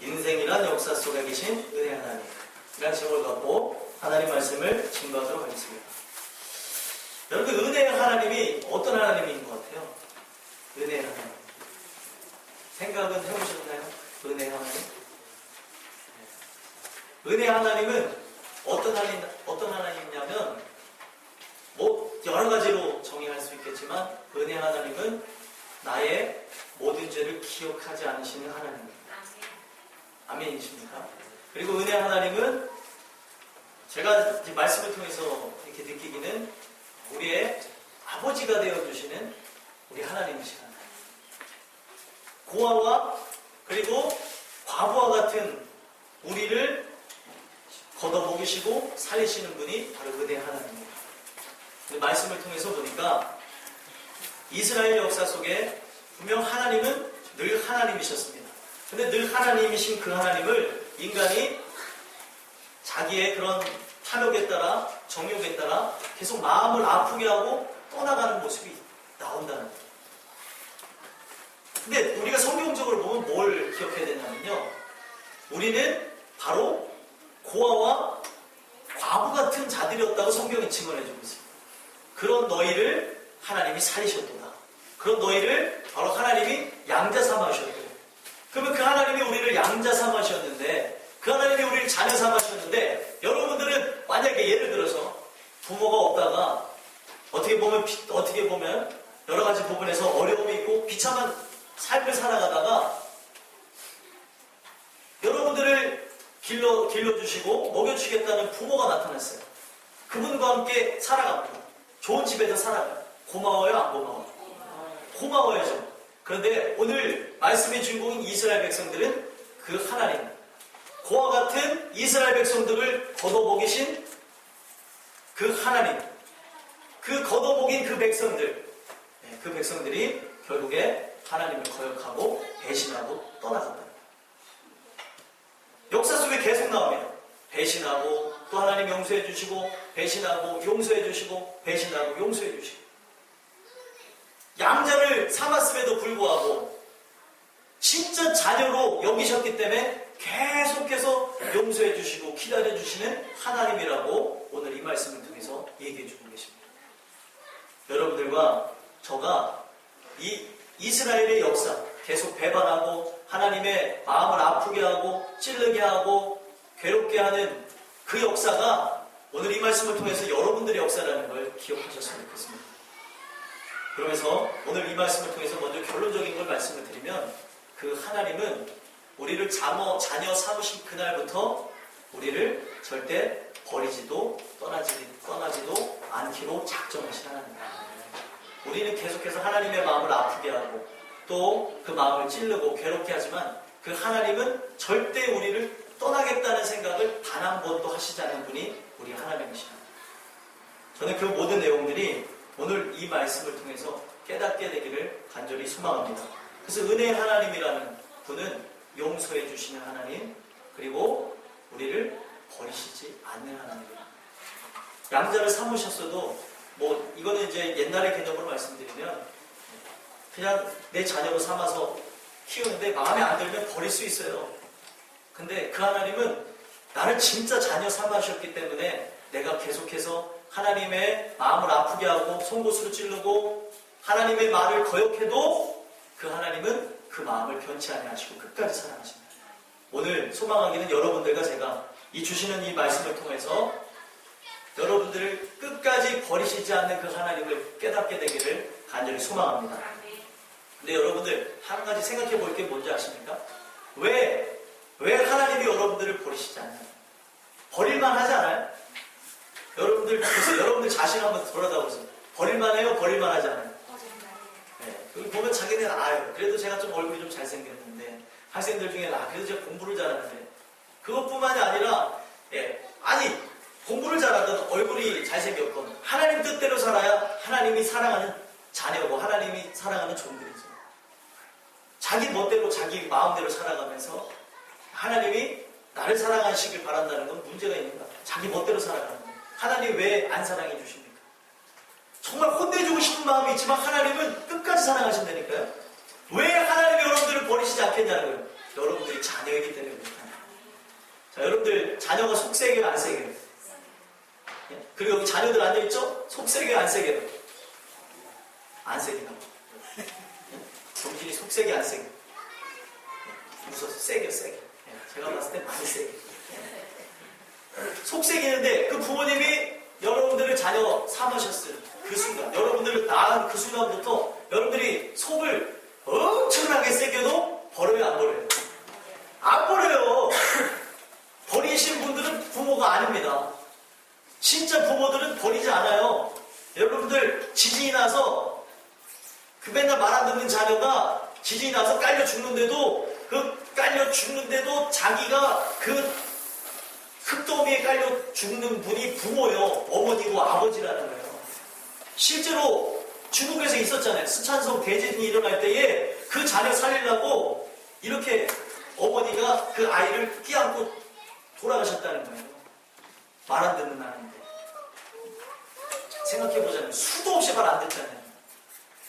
인생이란 역사 속에 계신 은혜 하나님, 이란 제목을 갖고 하나님 말씀을 증거하도록 하겠습니다. 여러분, 은혜의 하나님이 어떤 하나님인 것 같아요? 은혜의 하나님. 생각은 해보셨나요? 은혜의 하나님? 은혜의 하나님은 어떤 하나님이냐면, 여러 가지로 정의할 수 있겠지만, 은혜의 하나님은 나의 모든 죄를 기억하지 않으시는 하나님입니다. 아멘이십니까? 그리고 은혜의 하나님은 제가 말씀을 통해서 이렇게 느끼기는 우리의 아버지가 되어주시는 우리 하나님이시다. 고아와 그리고 과부와 같은 우리를 걷어먹이시고 살리시는 분이 바로 은혜의 하나님입니다. 말씀을 통해서 보니까 이스라엘 역사 속에 분명 하나님은 늘 하나님이셨습니다. 근데 늘 하나님이신 그 하나님을 인간이 자기의 그런 탐욕에 따라, 정욕에 따라 계속 마음을 아프게 하고 떠나가는 모습이 나온다는 거예요. 근데 우리가 성경적으로 보면 뭘 기억해야 되냐면요, 우리는 바로 고아와 과부 같은 자들이었다고 성경이 증언해주고 있습니다. 그런 너희를 하나님이 살리셨도다. 그런 너희를 바로 하나님이 양자 삼으셨도다. 그러면 그 하나님이 우리를 양자 삼으셨는데, 그 하나님이 우리를 자녀 삼으셨는데, 여러분들은 만약에 예를 들어서 부모가 없다가 어떻게 보면 여러 가지 부분에서 어려움이 있고 비참한 삶을 살아가다가 여러분들을 길러주시고 먹여주시겠다는 부모가 나타났어요. 그분과 함께 살아갑니다. 좋은 집에서 살아가요. 고마워요? 안 고마워요? 고마워야죠. 그런데 오늘 말씀의 주인공인 이스라엘 백성들은 그 하나님, 고아 같은 이스라엘 백성들을 걷어먹이신 그 하나님, 그 걷어먹인 그 백성들, 그 백성들이 결국에 하나님을 거역하고 배신하고 떠나간다. 역사 속에 계속 나옵니다. 배신하고 또 하나님 용서해 주시고, 배신하고 용서해 주시고, 배신하고 용서해 주시고. 양자를 삼았음에도 불구하고 진짜 자녀로 여기셨기 때문에 계속해서 용서해 주시고 기다려 주시는 하나님이라고 오늘 이 말씀을 통해서 얘기해 주고 계십니다. 여러분들과 저가 이 이스라엘의 역사, 계속 배반하고 하나님의 마음을 아프게 하고 찔르게 하고 괴롭게 하는 그 역사가 오늘 이 말씀을 통해서 여러분들의 역사라는 걸 기억하셨으면 좋겠습니다. 그러면서 오늘 이 말씀을 통해서 먼저 결론적인 걸 말씀을 드리면, 그 하나님은 우리를 자녀 삼으신 그날부터 우리를 절대 버리지도 떠나지도 않기로 작정하신 하나님입니다. 우리는 계속해서 하나님의 마음을 아프게 하고 또 그 마음을 찌르고 괴롭게 하지만, 그 하나님은 절대 우리를 떠나겠다는 생각을 단 한 번도 하시지 않은 분이 우리 하나님이십니다. 저는 그 모든 내용들이 오늘 이 말씀을 통해서 깨닫게 되기를 간절히 소망합니다. 그래서 은혜의 하나님이라는 분은 용서해 주시는 하나님, 그리고 우리를 버리시지 않는 하나님입니다. 양자를 삼으셨어도 이거는 이제 옛날의 개념으로 말씀드리면 그냥 내 자녀로 삼아서 키우는데 마음에 안 들면 버릴 수 있어요. 근데 그 하나님은 나를 진짜 자녀 삼으셨기 때문에 내가 계속해서 하나님의 마음을 아프게 하고 송곳으로 찌르고 하나님의 말을 거역해도 그 하나님은 그 마음을 변치 아니하시고 끝까지 사랑하십니다. 오늘 소망하기는 여러분들과 제가 주시는 이 말씀을 통해서 여러분들을 끝까지 버리시지 않는 그 하나님을 깨닫게 되기를 간절히 소망합니다. 근데 여러분들 한 가지 생각해 볼 게 뭔지 아십니까? 왜 하나님이 여러분들을 버리시지 않나요? 버릴만 하지 않아요? 여러분들 자신 한번 돌아다보세요. 버릴만 해요? 버릴만 하지 않아요? 여기 보면 자기는 그래도 제가 좀 얼굴이 좀 잘생겼는데, 학생들 중에 그래도 제가 공부를 잘하는데, 그것뿐만이 아니라 공부를 잘하든 얼굴이 잘생겼건 하나님 뜻대로 살아야 하나님이 사랑하는 자녀고 하나님이 사랑하는 종들이죠. 자기 멋대로 자기 마음대로 살아가면서 하나님이 나를 사랑하시길 바란다는 건 문제가 있는 거야. 자기 멋대로 살아가는 거야. 하나님 왜 안 사랑해 주십니까? 정말 혼내주고 싶은 마음이 있지만 하나님은 끝까지 사랑하신다니까요. 왜 하나님이 여러분들을 버리시지 않겠냐는 거예요. 여러분들이 자녀이기 때문에 여러분들 자녀가 속세게요, 안 세게요? 그리고 여기 자녀들 앉아있죠? 속세게요, 안 세게요? 안 세게요. 정신이 속세게, 안 세게? 무서워서 세게, 세게. 제가 봤을 때 많이 세게. 속세기는데 그 부모님이 여러분들을 자녀 삼으셨을 그 순간, 여러분들을 낳은 그 순간부터 여러분들이 속을 엄청나게 세게도 버려요, 안 버려요? 안 버려요. 버리신 분들은 부모가 아닙니다. 진짜 부모들은 버리지 않아요. 여러분들 지진이 나서 그 맨날 말 안 듣는 자녀가 지진이 나서 깔려 죽는데도 자기가 그 흙더미에 깔려 죽는 분이 부모요. 어머니고 아버지라는 거예요. 실제로 중국에서 있었잖아요. 스촨성 대지진이 일어날 때에 그 자녀 살리려고 이렇게 어머니가 그 아이를 끼안고 돌아가셨다는 거예요. 말 안 듣는 아이인데. 생각해보자면 수도 없이 말 안 듣잖아요.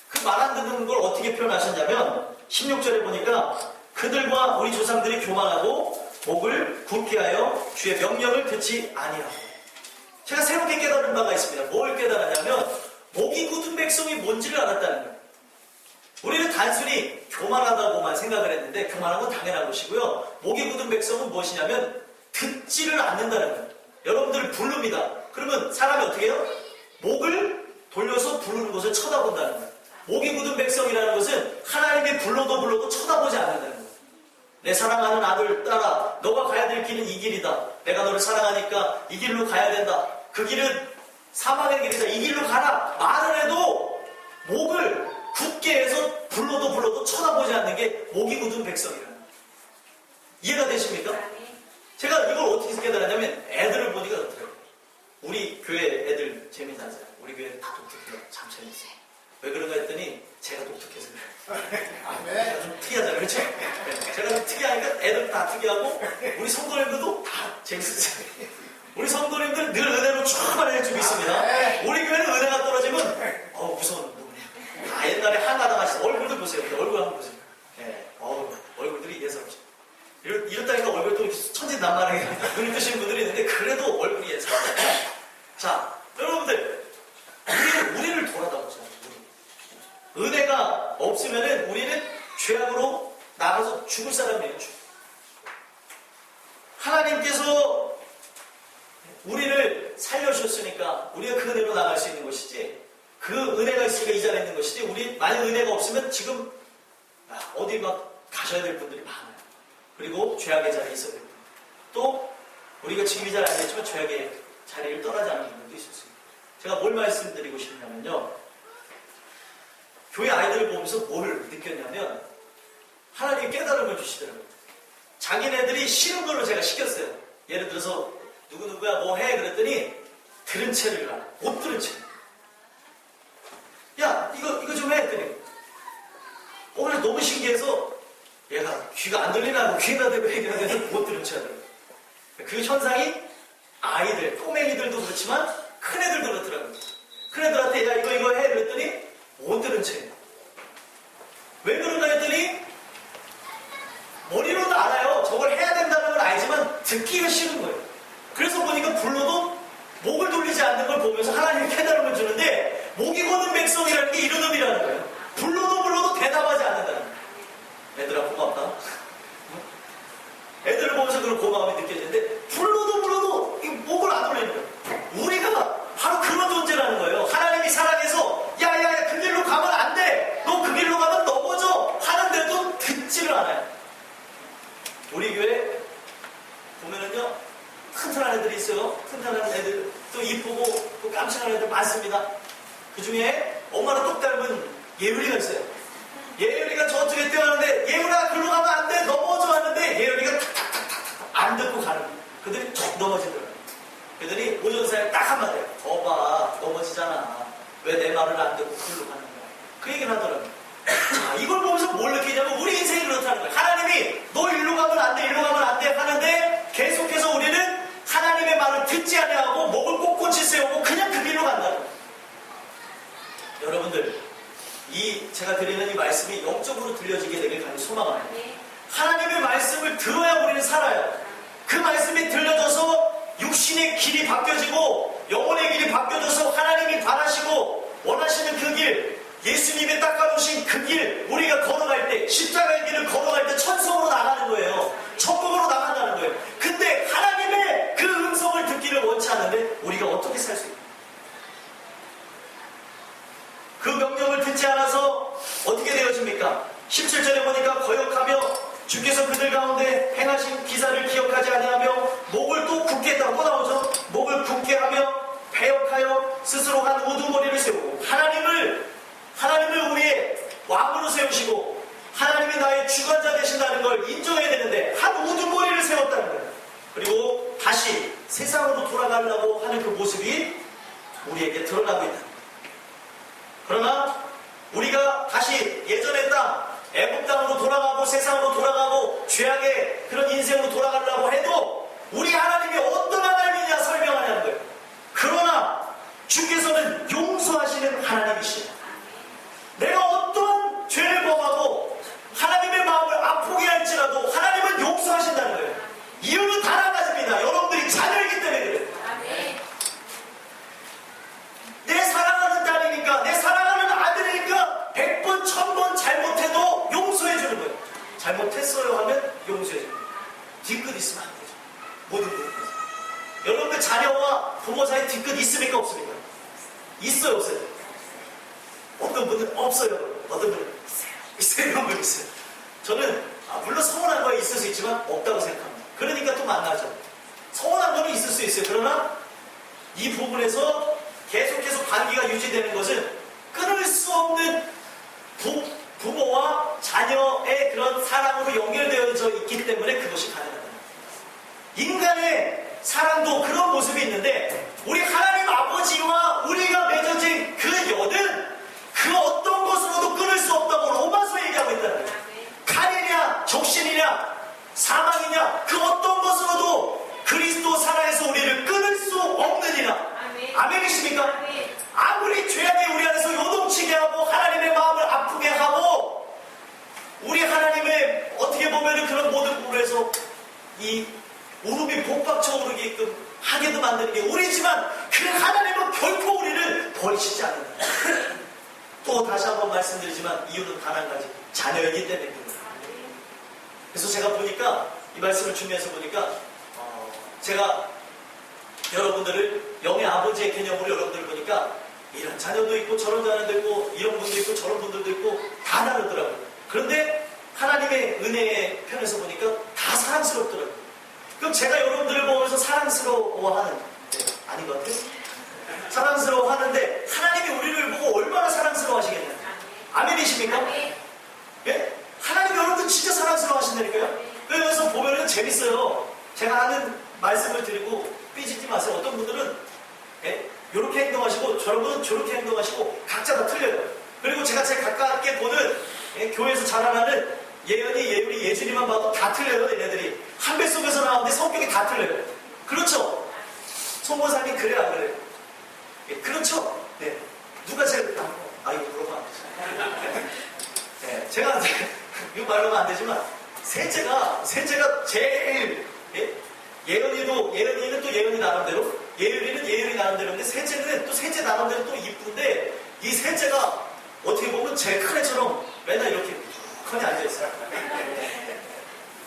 그 말 안 듣는 걸 어떻게 표현하셨냐면 16절에 보니까 그들과 우리 조상들이 교만하고 목을 굳게 하여 주의 명령을 듣지 아니하고. 제가 새롭게 깨달은 바가 있습니다. 뭘 깨달았냐면 목이 굳은 백성이 뭔지를 알았다는 거예요. 우리는 단순히 교만하다고만 생각을 했는데 교만한 건 당연한 것이고요. 목이 굳은 백성은 무엇이냐면 듣지를 않는다는 거예요. 여러분들을 부릅니다. 그러면 사람이 어떻게 해요? 목을 돌려서 부르는 것을 쳐다본다는 거예요. 목이 굳은 백성이라는 것은 하나님이 불러도 쳐다보지 않는다는 거예요. 내 사랑하는 아들, 딸아, 너가 가야 될 길은 이 길이다. 내가 너를 사랑하니까 이 길로 가야 된다. 그 길은 사망의 길이다. 이 길로 가라. 말을 해도 목을 굳게 해서 불러도 쳐다보지 않는 게 목이 굳은 백성이라는 거예요. 이해가 되십니까? 제가 이걸 어떻게 깨달았냐면 애들을 보니까 그렇더라고요. 우리 교회 애들 재미나잖아요. 우리 교회는 다 독특해요. 참 재밌어요. 왜 그런가 했더니 제가 독특해서 그래요. 제가 좀 특이하잖아요. 그렇죠? 제가 좀 특이하니까 애들 다 특이하고 우리 성도님들도 다 재밌었어요. 우리 성도님들 늘 은혜로 충만할 줄 믿습니다. 우리 교회는 은혜가 떨어지면 무서운 부분이에요. 다 옛날에 한가당 하신 얼굴도 보세요. 얼굴 한번 보세요. 얼굴들이 예사롭죠. 이렇다니까 얼굴도 천진난만하게 눈이 뜨시는 분들이 있는데 그래도 얼굴이 예사롭죠. 자, 여러분들 우리를 돌아다 보세요. 은혜가 없으면은 우리는 죄악으로 나가서 죽을 사람이에요. 하나님께서 우리를 살려주셨으니까 우리가 그 은혜로 나갈 수 있는 것이지, 그 은혜가 있으니까 이 자리에 있는 것이지, 우리 만약 은혜가 없으면 지금 어디 막 가셔야 될 분들이 많아요. 그리고 죄악의 자리에 있어야 될 분들, 또 우리가 지금이 잘 알겠지만 죄악의 자리를 떠나지 않은 분들도 있었습니다. 제가 뭘 말씀드리고 싶냐면요, 교회 아이들을 보면서 뭘 느꼈냐면 하나님이 깨달음을 주시더라고요. 자기네들이 싫은 걸로 제가 시켰어요. 예를 들어서 누구누구야 뭐 해 그랬더니 들은 채를 가. 못 들은 채. 야 이거 좀 해 했더니 오늘 너무 신기해서 얘가 귀가 안 들리나 귀에다 대고 얘기하는데 못 들은 채 하더라고요. 그 현상이 아이들, 꼬맹이들도 그렇지만 큰 애들도 그렇더라고요. 큰 애들한테 야 이거 해 그랬더니 못 들은 채. 왜 그런가 했더니 머리로는 알아요. 저걸 해야 된다는 걸 알지만 듣기가 싫은 거예요. 그래서 보니까 불러도 목을 돌리지 않는 걸 보면서 하나님이 깨달음을 주는데, 목이 고는 백성이라는 게 이런 의미라는 거예요. 불러도 대답하지 않는다는 거예요. 애들아 고맙다. 애들을 보면서 그런 고마움이 느껴지는데 불러도 이 목을 안 돌리는 거예요. 우리가 바로 그런 존재라는 거예요. 하나님이 사랑해서 야야야 그 길로 가면 안 돼. 너 그 길로 가면 넘어져 하는데도 듣지를 않아요. 우리 교회 보면은요 튼튼한 애들이 있어요. 튼튼한 애들, 또 이쁘고 또 깜찍한 애들 많습니다. 그 중에 엄마랑 똑 닮은 예율이가 있어요. 예율이가 저쪽에 뛰어가는데 예율아 글로 가면 안 돼 넘어져 하는데 예율이가 탁탁탁탁 안 듣고 가는 거예요. 그들이 툭 넘어지더라고요. 그들이 오전사에 딱 한마디 해요. 봐 넘어지잖아. 왜 내 말을 안 듣고 글로 가는 거야. 그 얘기를 하더라고요. 자, 이걸 보면서 뭘 느끼냐면 우리 인생이 그렇다는 거예요. 하나님이 너 일로 가면 안 돼, 일로 가면 안 돼 하는데 계속해서 우리는 하나님의 말을 듣지 않아하고 목을 꼿꼿이 세우고 그냥 그 길로 간다는 거예요. 여러분들, 제가 드리는 이 말씀이 영적으로 들려지게 되길 간절히 소망합니다. 하나님의 말씀을 들어야 우리는 살아요. 그 그 말씀이 들려져서 육신의 길이 바뀌어지고 영혼의 길이 바뀌어져서 하나님이 바라시고 원하시는 그 길, 예수님이 닦아놓으신 그 길, 우리가 걸어갈 때, 십자가의 길을 걸어갈 때 천성으로 나가는 거예요. 천국으로 나간다는 거예요. 근데 하나님의 그 음성을 듣기를 원치 않는데 우리가 어떻게 살 수 있을까? 그 명령을 듣지 않아서 어떻게 되어집니까? 17절에 보니까 거역하며 주께서 그들 가운데 행하신 기사를 기억하지 아니하며 목을 또 굳게 했다고 또 나오죠. 목을 굳게 하며 배역하여 스스로 한 우두머리를 세우고 하나님을 우리의 왕으로 세우시고 하나님이 나의 주관자 되신다는 걸 인정해야 되는데 한 우두머리를 세웠다는 거예요. 그리고 다시 세상으로 돌아가려고 하는 그 모습이 우리에게 드러나고 있다. 그러나 우리가 다시 예전의 땅 애굽 땅으로 돌아가고 세상으로 돌아가고 죄악의 그런 인생으로 돌아가려고 해도 우리 하나님이 어떤 하나님이냐 설명하냐는 거예요. 그러나 주께서는 용서하시는 하나님이시다. 내가 어떤 죄를 범하고 하나님의 마음을 아프게 할지라도 하나님은 용서하신다는 거예요. 이유는 단 한 가지입니다. 여러분들이 자녀이기 때문에 그래요. 내 사랑하는 딸이니까, 내 사랑하는 아들이니까 100번, 1000번 잘못해도 용서해주는 거예요. 잘못했어요 하면 용서해주는 거예요. 뒤끝 있으면 안 되죠. 모든 부분에서. 여러분들 자녀와 부모 사이 뒤끝 있습니까? 없습니까? 있어요, 없어요? 어떤 분들은 없어요. 어떤 분은 있어요. 이런 분 있어요. 저는 물론 서운한 거에 있을 수 있지만 없다고 생각합니다. 그러니까 또 만나죠. 서운한 거는 있을 수 있어요. 그러나 이 부분에서 계속해서 관계가 유지되는 것은 끊을 수 없는 부모와 자녀의 그런 사랑으로 연결되어져 있기 때문에 그것이 가능합니다. 인간의 사랑도 그런 모습이 있는데 우리 하나님 아버지와 우리가 맺어진 그 연은 그 어떤 것으로도 끊을 수 없다고 로마서에 얘기하고 있다는 거예요. 칼이냐 적신이냐 사망이냐 그 어떤 것으로도 그리스도 사랑에서 우리를 끊을 수 없느니라. 아멘이십니까? 아무리 죄악이 우리 안에서 요동치게 하고 하나님의 마음을 아프게 하고 우리 하나님의 어떻게 보면 그런 모든 부분에서 이 울음이 복박쳐 오르게끔 하게도 만드는 게 우리지만 그 하나님은 결코 우리를 버리시지 않는다. 또 다시 한번 말씀드리지만 이유는 단 한 가지, 자녀이기 때문입니다. 그래서 제가 보니까 이 말씀을 준비해서 보니까 제가 여러분들을 영의 아버지의 개념으로 여러분들을 보니까 이런 자녀도 있고 저런 자녀도 있고 이런 분도 있고 저런 분들도 있고 다 다르더라고요. 그런데 하나님의 은혜의 편에서 보니까 다 사랑스럽더라고요. 그럼 제가 여러분들을 보면서 사랑스러워하는 아닌 것 같아요? 사랑스러워하는데 하나님이 우리를 보고 얼마나 사랑스러워하시겠나요? 아멘이십니까? 예? 하나님 여러분들 진짜 사랑스러워하신다니까요? 그래서 보면은 재밌어요. 제가 하는 말씀을 드리고 삐지지 마세요. 어떤 분들은 이렇게 행동하시고 저런 분은 저렇게 행동하시고 각자 다 틀려요. 그리고 제가 제일 가깝게 보는 교회에서 자라나는 예언이, 예율이, 예준이만 봐도 다 틀려요. 얘네들이 한 배 속에서 나오는데 성격이 다 틀려요. 그렇죠? 송보사님 그래요 안 그래요? 그렇죠? 네. 누가 제일 이거 물어보면 안 되죠. 네. 제가 이거 말하면 안 되지만 셋째가 제일 예언이는 또 예언이 나름대로 예율이는 예율이 나름대로인데 셋째는 또 셋째 나름대로 또 이쁜데 이 셋째가 어떻게 보면 제 큰 애처럼 맨날 이렇게 커니 앉아있어요.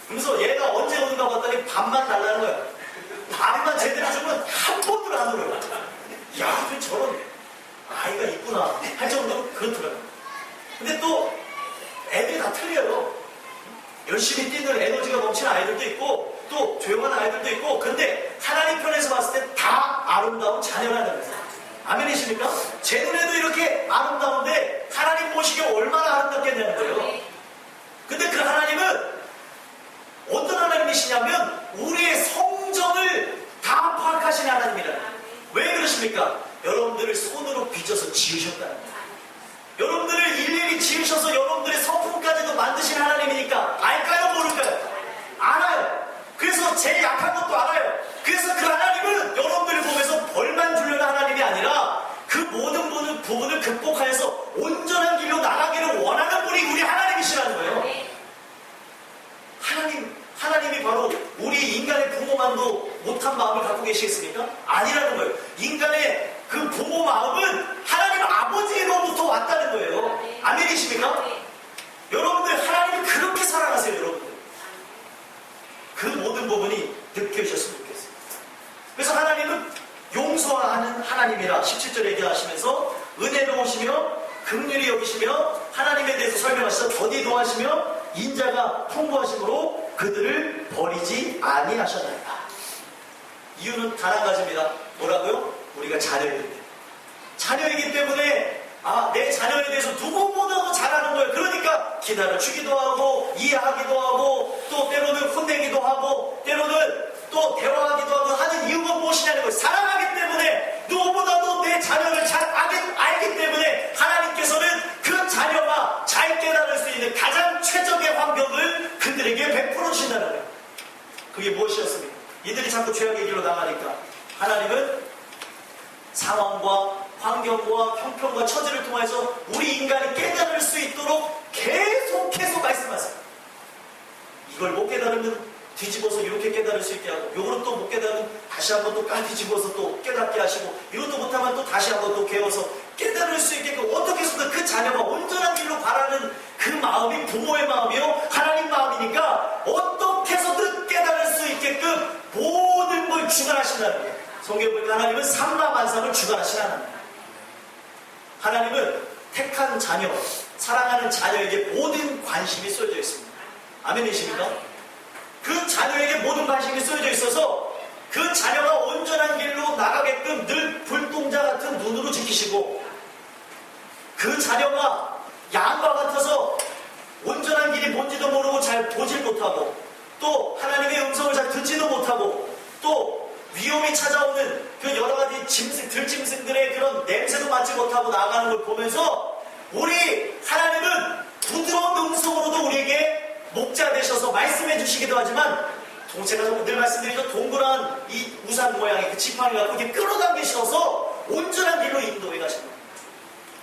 그래서 얘가 언제 오는가 봤더니 밥만 달라는 거야. 밥만 제대로 주면 한 번도 안 울어요. 야, 저런 아이가 있구나 할 정도로 그렇더라고요. 근데 또 애들이 다 틀려요. 열심히 뛰는 에너지가 넘치는 아이들도 있고 또 조용한 아이들도 있고 근데 하나님 편에서 봤을 때 다 아름다운 자녀라는 거예요. 아멘이십니까? 제 눈에도 이렇게 아름다운데 하나님 보시기에 얼마나 아름답겠냐는 거예요. 근데 그 하나님은 어떤 하나님이시냐면 우리의 성정을 다 파악하시는 하나님이라는 거예요. 왜 그러십니까? 여러분들을 손으로 빚어서 지으셨다는 거예요. 여러분들을 일일이 지으셔서 여러분들의 성품까지도 만드신 하나님이니까 알까요? 모를까요? 알아요. 그래서 제일 약한 것도 알아요. 그래서 그 하나님은 여러분들을 보면서 벌만 주려는 하나님이 아니라 그 모든 부분을 극복하여서 온전한 길로 나가기를 원하는 분이 우리 하나님이시라는 거예요. 하나님이 바로 우리 인간의 부모 부모만도 못한 마음을 갖고 계시겠습니까? 아니라는 거예요. 인간의 그 부모 마음은 하나님 아버지로부터 왔다는 거예요. 아멘이십니까? 여러분들 하나님을 그렇게 사랑하세요. 여러분들 그 모든 부분이 느껴지셨으면 좋겠어요. 그래서 하나님은 용서하는 하나님이라 17절에 얘기하시면서 은혜로우시며 긍휼히 여기시며 하나님에 대해서 설명하시서 더디 노하시며 인자가 풍부하심으로 그들을 버리지 아니하셨나이다. 이유는 단 한 가지입니다. 뭐라고요? 우리가 자녀이기 때문에. 자녀이기 때문에 내 자녀에 대해서 누구보다도 잘하는 거예요. 그러니까 기다려주기도 하고 이해하기도 하고 또 때로는 혼내기도 하고 때로는 또 대화하기도 하고 하는 이유가 무엇이냐는 거예요. 사랑하기 때문에 누구보다도 내 자녀를 잘 알기 때문에 하나님께서는 그 자녀가 잘 깨달을 수 있는 가장 최적의 환경을 그들에게 베풀어 주신다는 거예요. 그게 무엇이었습니까? 이들이 자꾸 죄악의 길로 나가니까 하나님은 상황과 환경과 형편과 처지를 통해서 우리 인간이 깨달을 수 있도록 계속 말씀하세요. 이걸 못 깨달으면 뒤집어서 이렇게 깨달을 수 있게 하고 요거는 또 못 깨달으면 다시 한번 또 뒤집어서 또 깨닫게 하시고 이것도 못하면 또 다시 한번 또 개어서 깨달을 수 있게끔 어떻게 해서든 그 자녀가 온전한 길로 바라는 그 마음이 부모의 마음이요 하나님 마음이니까 어떻게 해서든 깨달을 수 있게끔 모든 걸 주관하신다는 거예요. 성경 보니까 하나님은 삼라만상을 주관하신 하나님. 하나님은 택한 자녀, 사랑하는 자녀에게 모든 관심이 쏠져 있습니다. 아멘이십니까? 그 자녀에게 모든 관심이 쏠져 있어서 그 자녀가 온전한 길로 나가게끔 늘 불동자 같은 눈으로 지키시고 그 자녀가 양과 같아서 온전한 길이 뭔지도 모르고 잘 보질 못하고 또 하나님의 음성을 잘 듣지도 못하고 또 위험이 찾아오는 그 여러 가지 들짐승들의 그런 냄새도 맡지 못하고 나아가는 걸 보면서 우리 하나님은 부드러운 음성으로도 우리에게 목자 되셔서 말씀해 주시기도 하지만 제가 늘 말씀드리죠. 동그란 이 우산 모양의 그 지팡이 갖고 이렇게 끌어당기셔서 온전한 길로 인도해 가시는 거예요.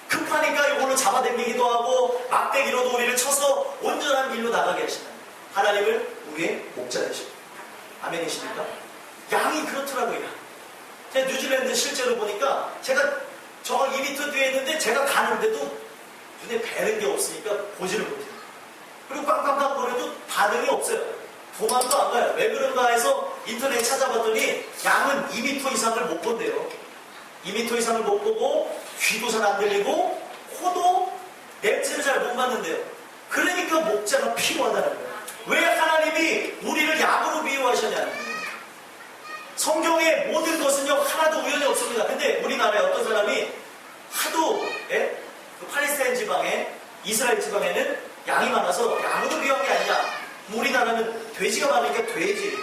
급하니까 이걸로 잡아당기기도 하고 막대기로도 우리를 쳐서 온전한 길로 나가게 하시는 하나님을 우리의 목자 되십니다. 아멘이십니까? 양이 그렇더라고요. 제가 뉴질랜드 실제로 보니까 제가 저 2m 뒤에 있는데 제가 가는데도 눈에 뵈는 게 없으니까 보지를 못해요. 그리고 꽝꽝꽝 거려도 반응이 없어요. 도망도 안 가요. 왜 그런가 해서 인터넷에 찾아봤더니 양은 2m 이상을 못 본대요. 2m 이상을 못 보고 귀도 잘 안 들리고 코도 냄새를 잘 못 맡는데요. 그러니까 목자가 필요하다는 거예요. 왜 하나님이 우리를 양으로 비유하셨냐는 거예요. 성경의 모든 것은요 하나도 우연이 없습니다. 근데 우리나라에 어떤 사람이 하도 그 팔레스타인 지방에 이스라엘 지방에는 양이 많아서 양으로 비유한 게 아니냐. 우리나라는 돼지가 많으니까 돼지.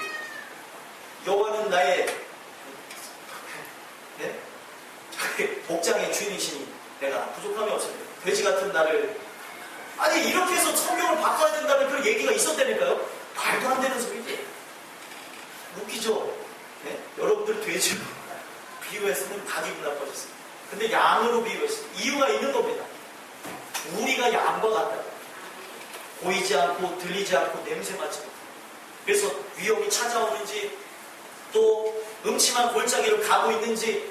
여호와는 나의 목장의 주인이시니 내가 부족함이 없습니다. 돼지 같은 나를 아니 이렇게 해서 성경을 바꿔야 된다는 그런 얘기가 있었다니까요. 말도 안 되는 소리지. 웃기죠. 네? 여러분들 돼지로 비유했으면 다 기분 나빠졌습니다. 근데 양으로 비유했습니다. 이유가 있는 겁니다. 우리가 양과 같다. 보이지 않고 들리지 않고 냄새 맡지 못하고 그래서 위험이 찾아오는지 또 음침한 골짜기를 가고 있는지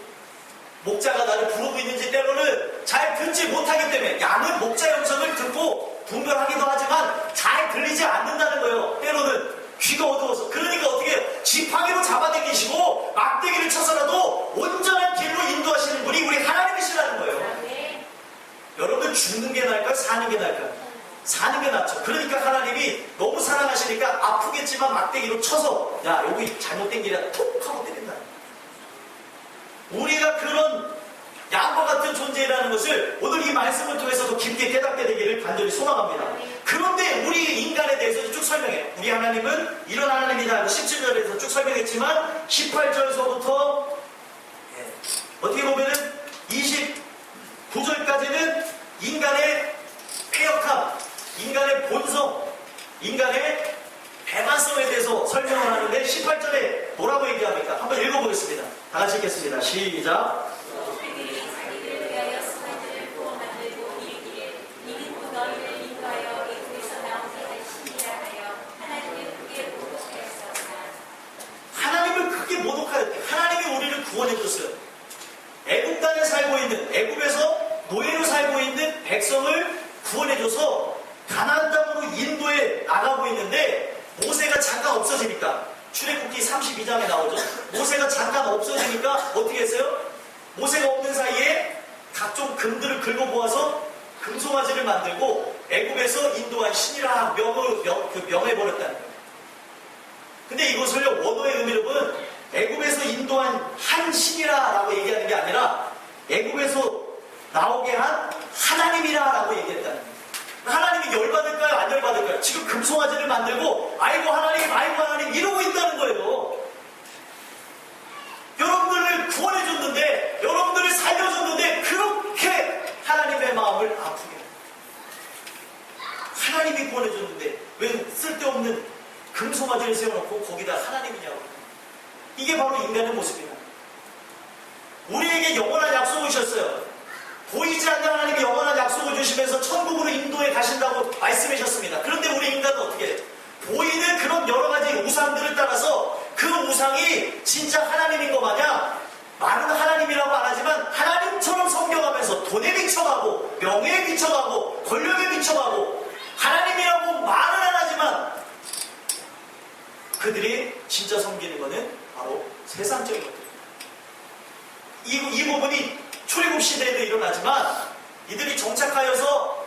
목자가 나를 부르고 있는지 때로는 잘 듣지 못하기 때문에 양은 목자의 음성을 듣고 분별하기도 하지만 잘 들리지 않는다는 거예요. 때로는 귀가 어두워서. 그러니까 어떻게 지팡이로 잡아당기시고 막대기를 쳐서라도 온전한 길로 인도하시는 분이 우리 하나님이시라는 거예요. 여러분 죽는 게 나을까요? 사는 게 나을까요? 사는 게 낫죠. 그러니까 하나님이 너무 사랑하시니까 아프겠지만 막대기로 쳐서 야 여기 잘못된 길이야 톡 하고 때린다. 우리가 그런 양과 같은 존재라는 것을 오늘 이 말씀을 통해서도 깊게 깨닫게 되기를 간절히 소망합니다. 그런데 우리 인간에 대해서도 쭉 설명해요. 우리 하나님은 이런 하나님이다. 17절에서 쭉 설명했지만 18절에서부터 어떻게 보면은 29절까지는 인간의 폐역함, 인간의 본성, 인간의 배반성에 대해서 설명을 하는데 18절에 뭐라고 얘기합니까? 한번 읽어보겠습니다. 다 같이 읽겠습니다. 시작. 구원해줬어요. 애굽 땅에 살고 있는, 애굽에서 노예로 살고 있는 백성을 구원해줘서 가나안 땅으로 인도에 나가고 있는데, 모세가 잠깐 없어지니까, 출애굽기 32장에 나오죠. 모세가 잠깐 없어지니까 어떻게 했어요? 모세가 없는 사이에 각종 금들을 긁어모아서 금송아지를 만들고 애굽에서 인도한 신이라 명해버렸다는 거예요. 근데 이것을 원어의 의미로 보면 애굽에서 인도한 한 신이라라고 얘기하는 게 아니라 애굽에서 나오게 한 하나님이라라고 얘기했다는 거예요. 하나님이 열받을까요? 안 열받을까요? 지금 금송아지를 만들고 아이고 하나님 이러고 있다는 거예요. 여러분들을 구원해줬는데, 여러분들을 살려줬는데 그렇게 하나님의 마음을 아프게 해요. 하나님이 구원해줬는데 왜 쓸데없는 금송아지를 세워놓고 거기다 하나님이냐고. 이게 바로 인간의 모습이에요. 우리에게 영원한 약속을 주셨어요. 보이지 않는 하나님이 영원한 약속을 주시면서 천국으로 인도해 가신다고 말씀하셨습니다. 그런데 우리 인간은 어떻게 해요? 보이는 그런 여러 가지 우상들을 따라서 그 우상이 진짜 하나님인 것 마냥 말은 하나님이라고 안 하지만 하나님처럼 섬겨가면서 돈에 미쳐가고 명예에 미쳐가고 권력에 미쳐가고 하나님이라고 말은 안 하지만 그들이 진짜 섬기는 것은 바로 세상적인 것들입니다. 이 부분이 출애굽 시대에도 일어나지만 이들이 정착하여서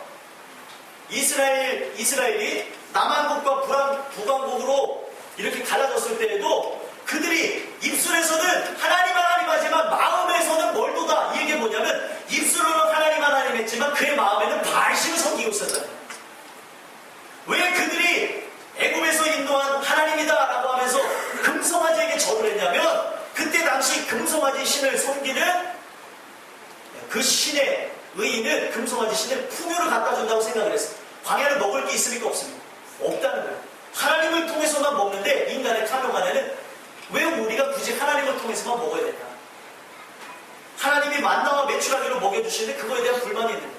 이스라엘이 남한국과 북왕국으로 이렇게 갈라졌을 때에도 그들이 입술에서는 하나님 하지만 마음에서는 멀도다. 이 얘기가 뭐냐면 입술로는 하나님 했지만 그의 마음에는 바알신을 섬기고 있었잖아요. 왜 그들이 애굽에서 인도한 하나님이다라고 하면서 금송아지에게 절을 했냐면 그때 당시 금송아지 신을 섬기는 그 신의 의인은 금송아지 신을 풍요를 갖다 준다고 생각을 했어요. 광야는 먹을 게 있습니까? 없습니까? 없다는 거예요. 하나님을 통해서만 먹는데 인간의 탐욕 안에는 왜 우리가 굳이 하나님을 통해서만 먹어야 되냐. 하나님이 만나와 메추라기로 먹여주시는데 그거에 대한 불만이 있는 거예요.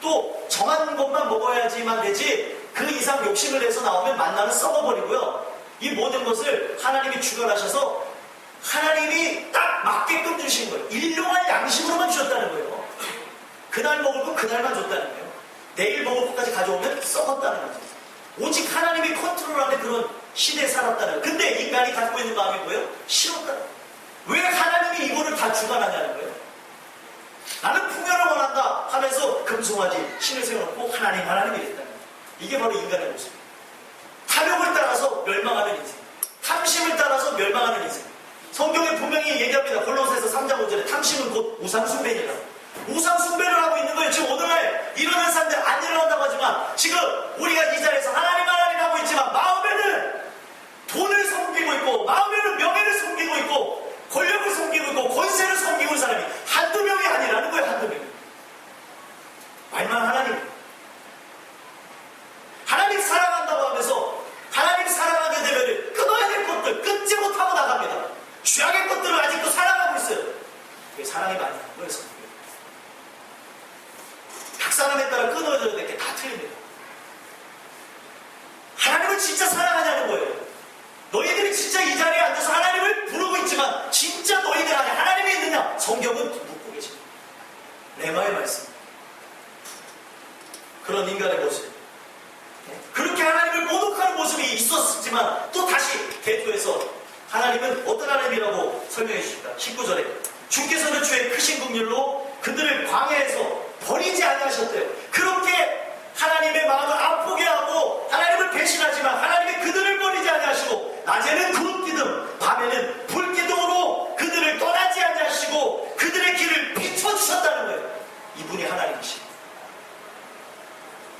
또 정한 것만 먹어야지만 되지 그 이상 욕심을 내서 나오면 만나는 썩어버리고요. 이 모든 것을 하나님이 주관하셔서 하나님이 딱 맞게끔 주신 거예요. 일용할 양식으로만 주셨다는 거예요. 그날 먹을 거 그날만 줬다는 거예요. 내일 먹을 것까지 가져오면 썩었다는 거죠. 오직 하나님이 컨트롤하는 그런 시대에 살았다는 거예요. 근데 인간이 갖고 있는 마음이 뭐예요? 싫었다는 거예요. 왜 하나님이 이거를 다 주관하냐는 거예요. 나는 풍요를 원한다 하면서 금송아지 신을 세워놓고 하나님이 됐다는 거예요. 이게 바로 인간의 모습이에요. 탐욕을 따라서 멸망하는 인생, 탐심을 따라서 멸망하는 인생. 성경에 분명히 얘기합니다. 골로새서 3장 5절에 탐심은 곧 우상숭배니라. 우상숭배를 하고 있는 거예요. 지금 오늘날 일어난 사람들 안 일어난다고 하지만 지금 우리가 이 자리에서 하나님 하고 있지만 마음에는 돈을 섬기고 있고 마음에는 명예를 섬기고 있고 권력을 섬기고 있고 권세를 섬기고 있는 사람이 한두 명이 아니라는 거예요. 한두 명이. 말만 하나님 사랑한다고 하면서 하나님 사랑하게 되면 끊어야 될 것들 끊지 못하고 나갑니다. 죄악의 것들을 아직도 사랑하고 있어요. 그게 사랑이 아니라는 거예요. 각 사람에 따라 끊어져야 될 게 다 틀립니다. 하나님을 진짜 사랑하냐는 거예요. 너희들이 진짜 이 자리에 앉아서 하나님을 부르고 있지만 진짜 너희들 안에 하나님이 있느냐? 성경은 묻고 계십니다. 레마의 말씀. 그런 인간의 모습. 그렇게 하나님을 모독하는 모습이 있었지만 또 다시 대조해서 하나님은 어떤 하나님이라고 설명해 주십니다. 19절에 주께서는 주의 크신 긍휼로 그들을 광야에서 버리지 아니하셨대요. 그렇게 하나님의 마음을 아프게 하고 하나님을 배신하지만 하나님이 그들을 버리지 아니하시고 낮에는 구름 기둥 밤에는 불 기둥으로 그들을 떠나지 아니하시고 그들의 길을 비춰주셨다는 거예요. 이분이 하나님이십니다.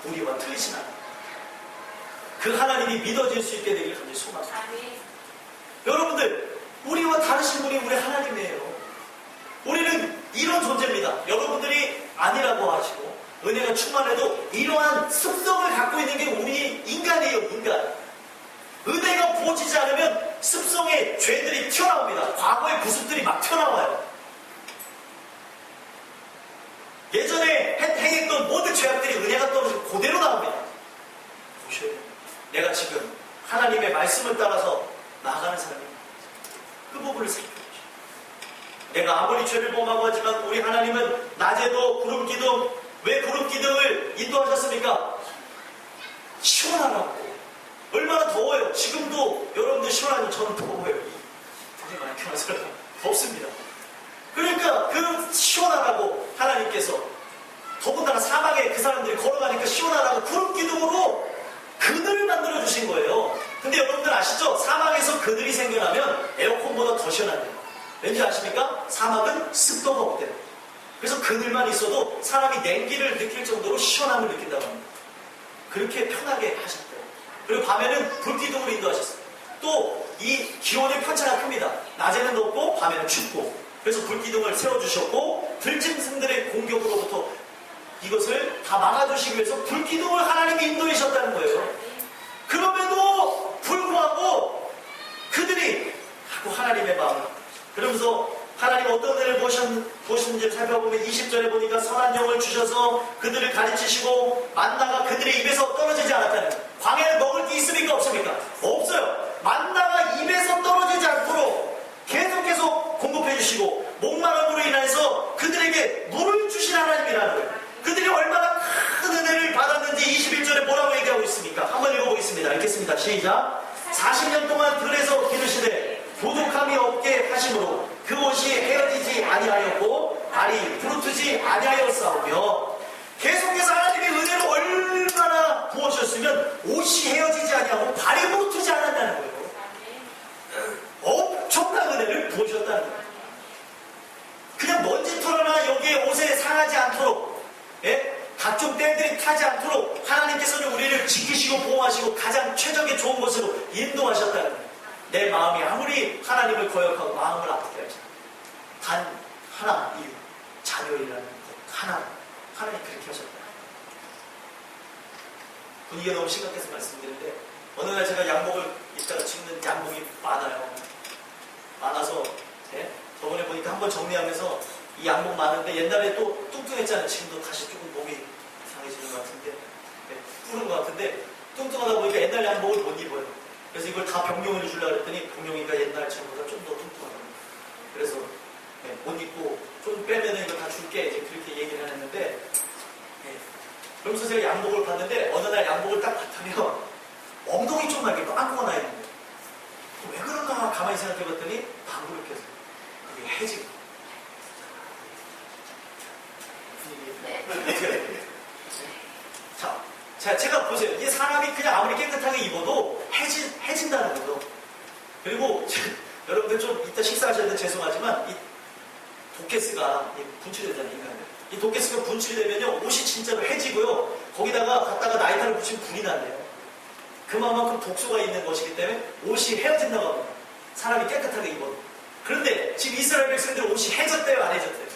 우리와 틀리신 하나님. 그 하나님이 믿어질 수 있게 되길 간절히 소망합니다. 여러분들 우리와 다르신 분이 우리 하나님이에요. 우리는 이런 존재입니다. 여러분들이 아니라고 하시고 은혜가 충만해도 이러한 습성을 갖고 있는 게 우리 인간이에요. 인간. 은혜가 부어지지 않으면 습성의 죄들이 튀어나옵니다. 과거의 구습들이 막 튀어나와요. 예전에 행했던 모든 죄악들이 은혜가 떨어지고 그대로 나옵니다. 보셔야 돼요. 내가 지금 하나님의 말씀을 따라서 나아가는 사람입니다. 그 부분을 살펴보십시오. 내가 아무리 죄를 범하고 하지만 우리 하나님은 낮에도 구름 기둥, 왜 구름 기둥을 인도하셨습니까? 시원하라고. 얼마나 더워요. 지금도 여러분들 시원하면 저는 더워요. 굉장히 많이 켜놔서 덥습니다. 그러니까 그 시원하라고 하나님께서 더군다나 사막에 그 사람들이 걸어가니까 시원하라고 구름 기둥으로 그늘을 만들어 주신 거예요. 근데 여러분들 아시죠? 사막에서 그늘이 생겨나면 에어컨보다 더 시원한대요. 왠지 아십니까? 사막은 습도가 없대요. 그래서 그늘만 있어도 사람이 냉기를 느낄 정도로 시원함을 느낀다고 합니다. 그렇게 편하게 하셨대요. 그리고 밤에는 불기둥으로 인도하셨어요. 또 이 기온의 편차가 큽니다. 낮에는 덥고 밤에는 춥고. 그래서 불기둥을 세워주셨고 들짐승들의 공격으로부터 이것을 다 막아주시기 위해서 불기둥을 하나님이 인도하셨다는 거예요. 그럼에도 불구하고 그들이 하고 하나님의 마음, 그러면서 하나님 어떤 은혜를 보셨는지 살펴보면 20절에 보니까 선한 영을 주셔서 그들을 가르치시고 만나가 그들의 입에서 떨어지지 않았다는 거예요. 광야에 먹을 게 있습니까? 없습니까? 없어요. 만나가 입에서 떨어지지 않도록 계속 공급해 주시고 목마름으로 인해서 그들에게 물을 주신 하나님이라는 거예요. 그들이 얼마나 큰 은혜를 받았는지 21절에 뭐라고 얘기하고 있습니까? 한번 읽어보겠습니다. 읽겠습니다. 시작. 40년 동안 들에서 기르시되 부족함이 없게 하심으로 그 옷이 헤어지지 아니하였고 발이 부르트지 아니하였사오며, 계속해서 하나님의 은혜를 얼마나 부어주셨으면 옷이 헤어지지 아니하고 발이 부르트지 않았다는 거예요. 엄청난 은혜를 부어주셨다는 거예요. 그냥 먼지 털어나 여기에 옷에 상하지 않도록, 각종 때들이 타지 않도록 하나님께서는 우리를 지키시고 보호하시고 가장 최적의 좋은 곳으로 인도하셨다는 거예요. 내 마음이 아무리 하나님을 거역하고 마음을 아프게 하지, 단 하나 이유, 자녀이라는 것 하나, 하나님 그렇게 하셨다. 분위기가 너무 심각해서 말씀드리는데, 어느 날 제가 양복을 입다가 찍는 양복이 많아서 저번에 보니까 한번 정리하면서 이 양복 많은데, 옛날에 또 뚱뚱했잖아요. 지금도 다시 조금 몸이 이상해지는 것 같은데, 푸른 것 같은데, 뚱뚱하다 보니까 옛날 양복을 못 입어요. 그래서 이걸 다 병용이를 주려고 했더니 병용이가 옛날처럼보다 좀 더 뚱뚱하더라고요. 그래서 못 입고 좀 빼면은 이거 다 줄게, 이제 그렇게 얘기를 했는데, 그러면서 제가 양복을 봤는데 어느 날 양복을 딱 봤더니 엉덩이 좀 이렇게 빵꾸가 나 있는 거예요. 왜 그런가 가만히 생각해 봤더니 방구를 껴서 그게 해지고. 자, 제가 보세요. 이 사람이 그냥 아무리 깨끗하게 입어도 해진다는 거죠. 그리고 여러분들 좀 이따 식사하셔야 되는데 죄송하지만 이 도케스가 분출이 되잖아요, 인간들. 이 도케스가 분출이 되면요, 옷이 진짜로 해지고요, 거기다가 갖다가 나이타를 붙이면 불이 난대요. 그만큼 독소가 있는 것이기 때문에 옷이 헤어진다고 합니다. 사람이 깨끗하게 입어도. 그런데 지금 이스라엘 백성들 옷이 해졌대요, 안 해졌대요?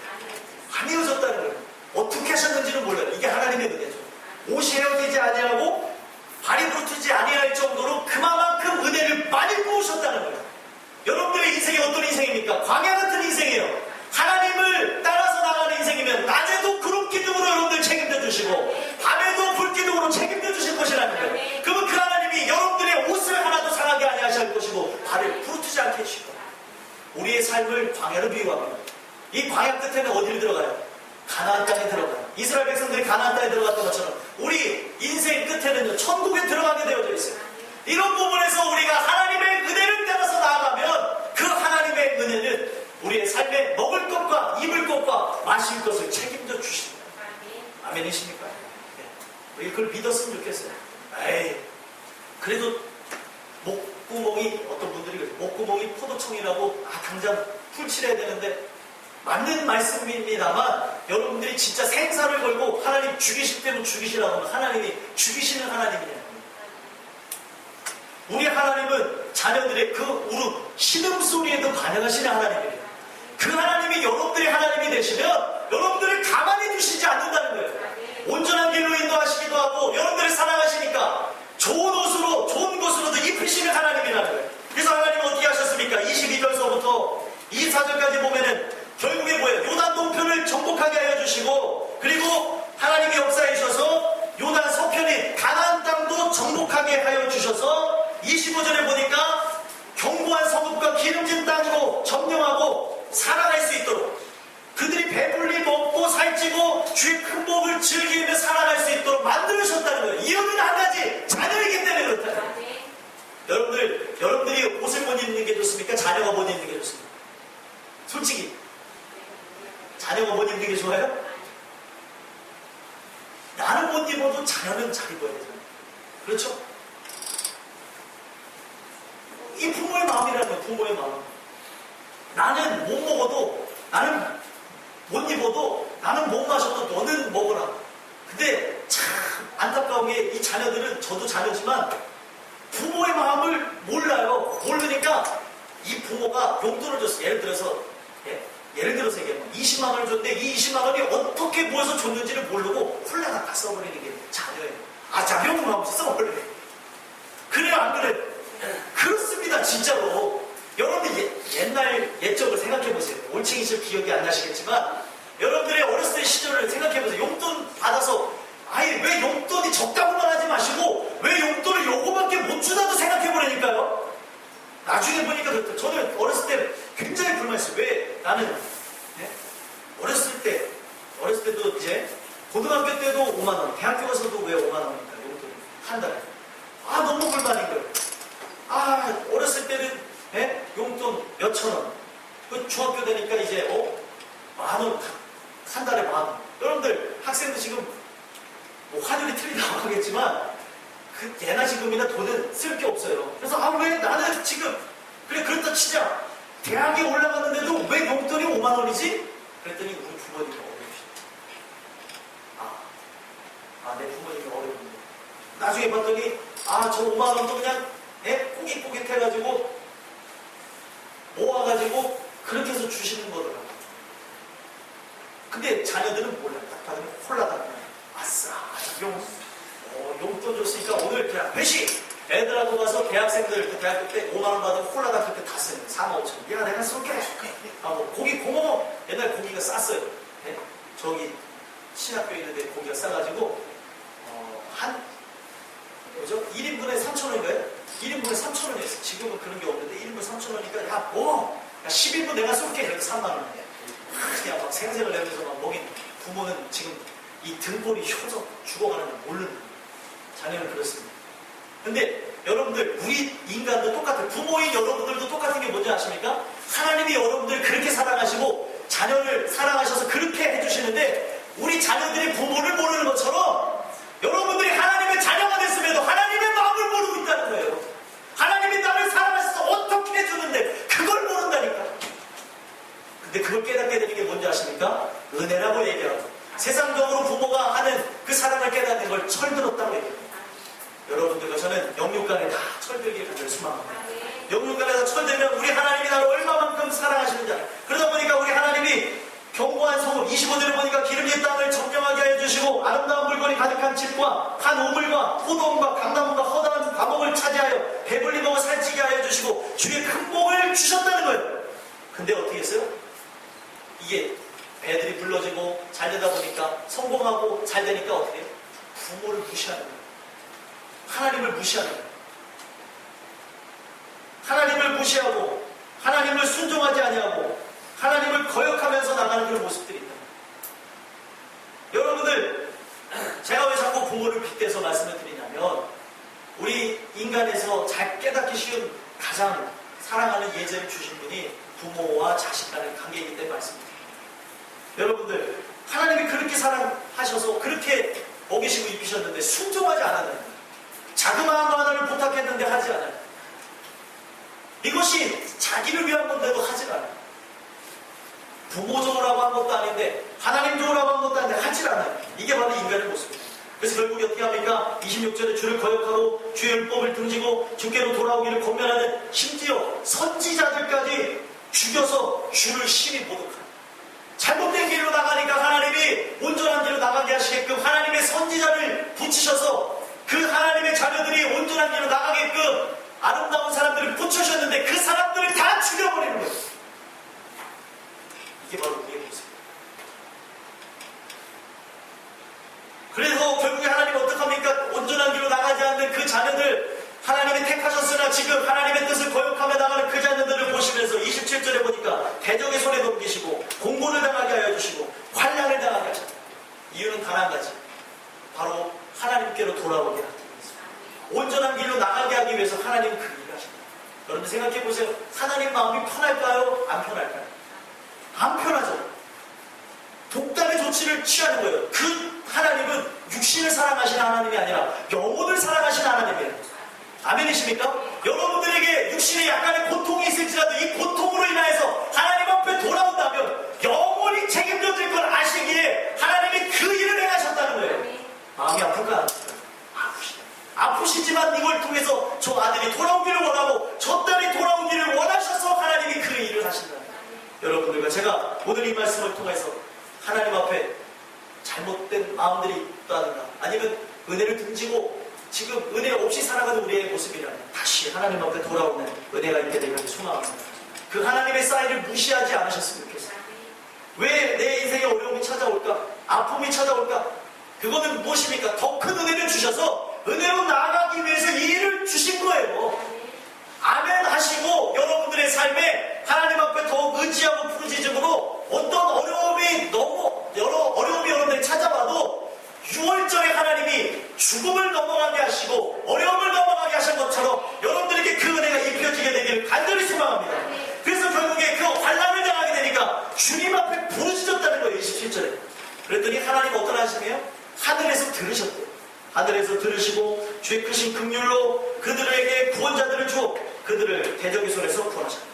안 헤어졌다는 거예요. 어떻게 하셨는지는 몰라요. 이게 하나님의 은혜죠. 옷이 헤어지지 아니하고 발이 부르트지 아니할 정도로 그만큼 은혜를 많이 부으셨다는 거예요. 여러분들의 인생이 어떤 인생입니까? 광야 같은 인생이에요. 하나님을 따라서 나가는 인생이면 낮에도 구름 기둥으로 여러분들 책임져 주시고 밤에도 불 기둥으로 책임져 주실 것이라는 거예요. 그러면 그 하나님이 여러분들의 옷을 하나도 상하게 아니하실 것이고 발을 부르트지 않게 해주실 거예요. 우리의 삶을 광야로 비유합니다. 이 광야 끝에는 어디를 들어가요? 가나안 땅에 들어가요. 이스라엘 백성들이 가나안 땅에 들어갔던 것처럼 우리 인생 끝에는요, 천국에 들어가게 되어져 있어요. 이런 부분에서 우리가 하나님의 은혜를 따라서 나아가면 그 하나님의 은혜는 우리의 삶에 먹을 것과 입을 것과 마실 것을 책임져 주십니다. 아멘이십니까? 우리 그걸 믿었으면 좋겠어요. 에이, 그래도 목구멍이, 어떤 분들이 그래요. 목구멍이 포도청이라고 당장 풀칠해야 되는데, 맞는 말씀입니다만 여러분들이 진짜 생사를 걸고 하나님 죽이실 때면 죽이시라고 하면 하나님이 죽이시는 하나님이에요. 우리 하나님은 자녀들의 그 울음, 신음소리에도 반응하시는 하나님이에요. 그 하나님이 여러분들의 하나님이 되시면 여러분들을 가만히 두시지 않는다는 거예요. 온전한 길로 인도하시기도 하고 여러분들을 사랑하시니까 좋은 옷으로, 좋은 것으로도 입히시는 하나님이라는 거예요. 그래서 하나님은 어떻게 하셨습니까? 22절서부터 24절까지 보면은 결국에 뭐예요? 요단 동편을 정복하게 하여 주시고, 그리고 하나님이 역사해 주셔서 요단 서편인 가나안 땅도 정복하게 하여 주셔서 25절에 보니까 견고한 성읍과 기름진 땅으로 점령하고 살아갈 수 있도록, 그들이 배불리 먹고 살찌고 주의 큰 복을 즐기며 살아갈 수 있도록 만들으셨다는 거예요. 이유는 한 가지, 자녀이기 때문에 그렇다. 여러분들이 옷을 못 입는 게 좋습니까? 자녀가 못 입는 게 좋습니까? 솔직히 자녀가 못 입는 게 좋아요? 나는 못 입어도 자녀는 잘 입어야 되잖아요. 그렇죠? 이 부모의 마음이라는 거예요. 부모의 마음. 나는 못 먹어도, 나는 못 입어도, 나는 못 마셔도 너는 먹어라. 근데 참 안타까운 게 이 자녀들은, 저도 자녀지만 부모의 마음을 몰라요. 모르니까 이 부모가 용돈을 줬어. 예를 들어서 이게 20만 원을 줬는데 이 20만 원이 어떻게 모여서 줬는지를 모르고 홀라당 다 써버리는 게 자녀예요. 자병으로 하면서 써버리네. 그래요, 안 그래요? 그렇습니다, 진짜로. 여러분들 옛날 옛적을 생각해보세요. 올챙이실 기억이 안 나시겠지만 여러분들의 어렸을 때 시절을 생각해보세요. 용돈 받아서 아예 왜 용돈이 적다고만 하지 마시고 왜 용돈을 요거밖에 못 주나도 생각해보라니까요. 나중에 보니까 그렇다. 저는 어렸을 때 굉장히 불만했어요. 왜 나는 어렸을 때도 이제 고등학교 때도 5만 원, 대학교 가서도 왜 5만 원입니까? 용돈이 한 달에. 너무 불만인 거예요. 어렸을 때는 용돈 몇천 원. 그 중학교 되니까 이제 만 원, 한 달에 만 원. 여러분들 학생들 지금 뭐 환율이 틀리다고 하겠지만 예나 지금이나 돈은 쓸 게 없어요. 그래서 왜 나는 지금 그렇다 치자. 대학에 올라갔는데도 왜 용돈이 5만 원이지? 그랬더니 우리 부모님이 어려우시다. 내 부모님이 어려운데. 나중에 봤더니 저 5만 원도 그냥 꼬깃꼬깃 해가지고 모아가지고 그렇게 해서 주시는 거더라고요. 근데 자녀들은 몰라요. 딱 받으면 콜라당. 아싸, 용돈 줬으니까 오늘 그냥 회식! 애들하고 가서 대학생들, 대학교 때 5만원 받으면 콜라당 그렇게 다 쓰는 4만 5천 원. 야, 내가 쏠게. 고기 고마워. 옛날 고기가 쌌어요. 저기 신학교에 있는데 고기가 싸가지고, 1인분에 3,000원인가요? 1인분에 3,000원이었어. 지금은 그런 게 없는데 1인분 3,000원이니까 10인분 내가 쏠게. 그래서 3만 원이야. 그냥 막 생색을 내면서 막 먹인 부모는 지금 이 등골이 휘어져 죽어가는 걸 모르는 거예요. 자녀는 그렇습니다. 근데 여러분들, 우리 인간도 똑같아요. 부모인 여러분들도 똑같은 게 뭔지 아십니까? 하나님이 여러분들을 그렇게 사랑하시고 자녀를 사랑하셔서 그렇게 해주시는데 우리 자녀들이 부모를 모르는 것처럼 여러분들이 하나님의 자녀가 됐음에도 하나님의 마음을 모르고 있다는 거예요. 하나님이 나를 사랑하셔서 어떻게 해주는데 그걸 모른다니까. 근데 그걸 깨닫게 되는 게 뭔지 아십니까? 은혜라고 얘기하고 세상적으로 부모가 하는 그 사랑을 깨닫는 걸 철들었다고 얘기합니다. 여러분들과 저는 영육간에 다 철들게 가길 소망합니다. 영육간에서 철들면 우리 하나님이 나를 얼마만큼 사랑하시는지 알아요. 그러다 보니까 우리 하나님이 견고한 성읍 25절에 보니까 기름진 땅을 점령하게 해주시고 아름다운 물건이 가득한 집과 한 우물과 포도원과 강나무가 허다한 과목을 차지하여 배불리 먹어 살찌게 하여 주시고 주의 큰 복을 주셨다는 거예요. 근데 어떻게 했어요? 이게 배들이 불러지고 잘 되다 보니까 성공하고 잘 되니까 어떻게 해요? 부모를 무시하는 거예요. 하나님을 무시하는 거예요. 하나님을 무시하고 하나님을 순종하지 아니하고 하나님을 거역하면서 나가는 그런 모습들이 있다. 여러분들, 제가 왜 자꾸 부모를 빗대서 말씀을 드리냐면 우리 인간에서 잘 깨닫기 쉬운 가장 사랑하는 예제를 주신 분이 부모와 자식 간의 관계이기 때문에 말씀드립니다. 여러분들, 하나님이 그렇게 사랑하셔서 그렇게 먹이시고 입히셨는데 순종하지 않았나요? 자그마한 거 하나를 부탁했는데 하지 않아요. 이것이 자기를 위한 건데도 하지 않아요. 부모 좋으라고 한 것도 아닌데 하나님 좋으라고 한 것도 아닌데 하질 않아요. 이게 바로 인간의 모습입니다. 그래서 결국 어떻게 합니까? 26절에 주를 거역하고 주의 율법을 등지고 주께로 돌아오기를 권면하는 심지어 선지자들까지 죽여서 주를 심히 모독하는 잘못된 길로 나가니까 하나님이 온전한 길로 나가게 하시게끔 하나님의 선지자를 붙이셔서 그 하나님의 자녀들이 온전한 길로 나가게끔 아름다운 사람들을 붙여주셨는데 그 사람들을 다 죽여버리는 거예요. 이게 바로 우리의 모습입니다. 그래서 결국에 하나님은 어떡합니까? 온전한 길로 나가지 않는 그 자녀들 하나님이 택하셨으나 지금 하나님의 뜻을 거역하며 나가는 그 자녀들을 보시면서 27절에 보니까 대적의 손에 보세요. 하나님 마음이 편할까요? 안 편할까요? 안 편하죠. 독단의 조치를 취하는 거예요. 그 하나님은 육신을 사랑하시는 하나님이 아니라 영혼을 사랑하시는 하나님이에요. 아멘이십니까? 여러분들에게 육신에 약간의 고통이 있을지라도 이 고통으로 인하여서 하나님 앞에 돌아온다면 영원히 책임져질 걸 아시기에 하나님이 그 일을 행하셨다는 거예요. 마음이 아플까? 아프시지만 이걸 통해서 저 아들이 돌아오기를 원하고 저 딸이 돌아오기를 원하셔서 하나님이 그 일을 하신다. 여러분들과 제가 오늘 이 말씀을 통해서 하나님 앞에 잘못된 마음들이 있다든가 아니면 은혜를 등지고 지금 은혜 없이 살아가는 우리의 모습이라면 다시 하나님 앞에 돌아오는 은혜가 있게 되기를 소망합니다. 그 하나님의 사인을 무시하지 않으셨으면 좋겠어요. 왜 내 인생에 어려움이 찾아올까? 아픔이 찾아올까? 그거는 무엇입니까? 더 큰 은혜를 주셔서 은혜로 나아가기 위해서 이 일을 주신 거예요. 아멘 하시고 여러분들의 삶에 하나님 앞에 더욱 의지하고 부르짖음으로 어떤 어려움이 여러분들이 찾아와도 6월절에 하나님이 죽음을 넘어가게 하시고 어려움을 넘어가게 하신 것처럼 여러분들에게 그 은혜가 입혀지게 되기를 간절히 소망합니다. 그래서 결국에 그 환난을 당하게 되니까 주님 앞에 부르짖었다는 거예요. 27절에. 그랬더니 하나님 어떤 하시네요? 하늘에서 들으셨대요. 하늘에서 들으시고 주의 크신 긍휼로 그들에게 구원자들을 주어 그들을 대적의 손에서 구원하셨다.